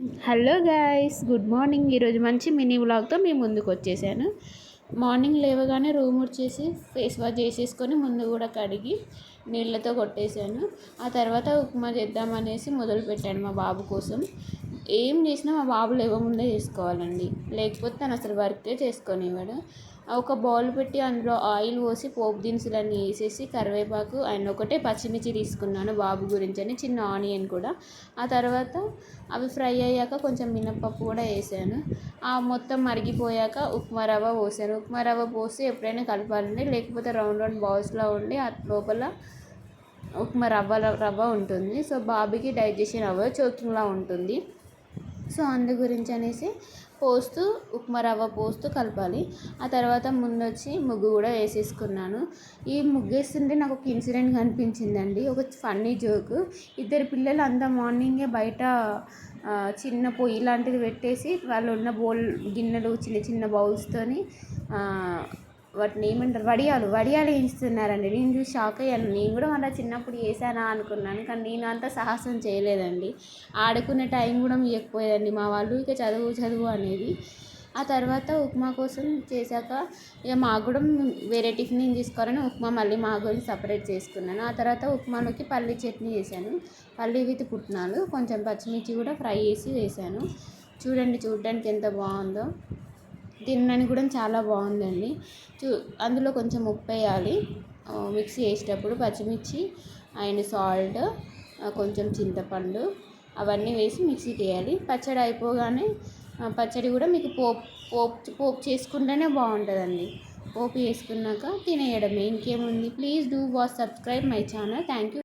Hello guys, good morning. ఈరోజు మంచి mini వ్లాగ్తో మీ ముందుకు వచ్చేసాను. మార్నింగ్ లేవగానే రూమ్ వచ్చేసి ఫేస్ వాష్ చేసేసుకొని ముందు కూడా కడిగి నీళ్ళతో కొట్టేశాను. ఆ తర్వాత ఉప్మా చేద్దామనేసి మొదలుపెట్టాను మా బాబు కోసం. ఏం చేసినా మా బాబు లేవముందే చేసుకోవాలండి, లేకపోతే తను అసలు వర్కే చేసుకొనివ్వడు. ఒక బౌల్ పెట్టి అందులో ఆయిల్ పోసి పోపు దినుసులన్నీ వేసేసి కరివేపాకు అండ్ ఒకటే పచ్చిమిర్చి తీసుకున్నాను బాబు గురించి అని, చిన్న ఆనియన్ కూడా. ఆ తర్వాత అవి ఫ్రై అయ్యాక కొంచెం మినప్పప్పు కూడా వేసాను. ఆ మొత్తం మరిగిపోయాక ఉప్మా రవ్వ పోసాను. ఉప్మా రవ్వ పోసి ఎప్పుడైనా కలపాలండి, లేకపోతే రౌండ్ రౌండ్ బాల్స్లో ఉండి ఆ లోపల ఉప్మా రవ్వ ఉంటుంది. సో బాబుకి డైజెషన్ అవ్వదు, చోకింగ్లా ఉంటుంది. సో అందు గురించి అనేసి పోస్తూ ఉప్మా రవ్వ పోస్తూ కలపాలి. ఆ తర్వాత ముందొచ్చి ముగ్గు కూడా వేసేసుకున్నాను. ఈ ముగ్గు వేస్తుంటే నాకు ఒక ఇన్సిడెంట్ కనిపించిందండి, ఒక ఫన్నీ జోక్. ఇద్దరు పిల్లలు అంతా మార్నింగే బయట చిన్న పొయ్యి లాంటిది పెట్టేసి వాళ్ళు ఉన్న గిన్నెలు చిన్న చిన్న బౌల్స్తోని వాటిని ఏమంటారు, వడియాలు వేయిస్తున్నారండి. నేను చూసి షాక్ అయ్యాను. నేను కూడా మన చిన్నప్పుడు చేశానా అనుకున్నాను, కానీ నేను అంత సాహసం చేయలేదండి. ఆడుకునే టైం కూడా ఇవ్వకపోయేదండి మా వాళ్ళు, ఇక చదువు అనేది. ఆ తర్వాత ఉప్మా కోసం చేశాక ఇక మాకు కూడా వేరే టిఫిన్ తీసుకోవాలని ఉప్మా మళ్ళీ మా గురించి సపరేట్ చేసుకున్నాను. ఆ తర్వాత ఉప్మాలోకి పల్లీ చట్నీ చేశాను. పల్లీ విత్ పుట్నాలు, కొంచెం పచ్చిమిర్చి కూడా ఫ్రై చేసి వేశాను. చూడడానికి ఎంత బాగుందో, తినడానికి కూడా చాలా బాగుందండి. అందులో కొంచెం ఉప్పు వేయాలి మిక్సీ వేసేటప్పుడు, పచ్చిమిర్చి అండ్ సాల్ట్, కొంచెం చింతపండు అవన్నీ వేసి మిక్సీకి వేయాలి. పచ్చడి అయిపోగానే పచ్చడి కూడా మీకు పోపు చేసుకుంటేనే బాగుంటుందండి. పోపు వేసుకున్నాక తినేయడమే, ఇంకేముంది. Please do watch subscribe my channel. Thank you.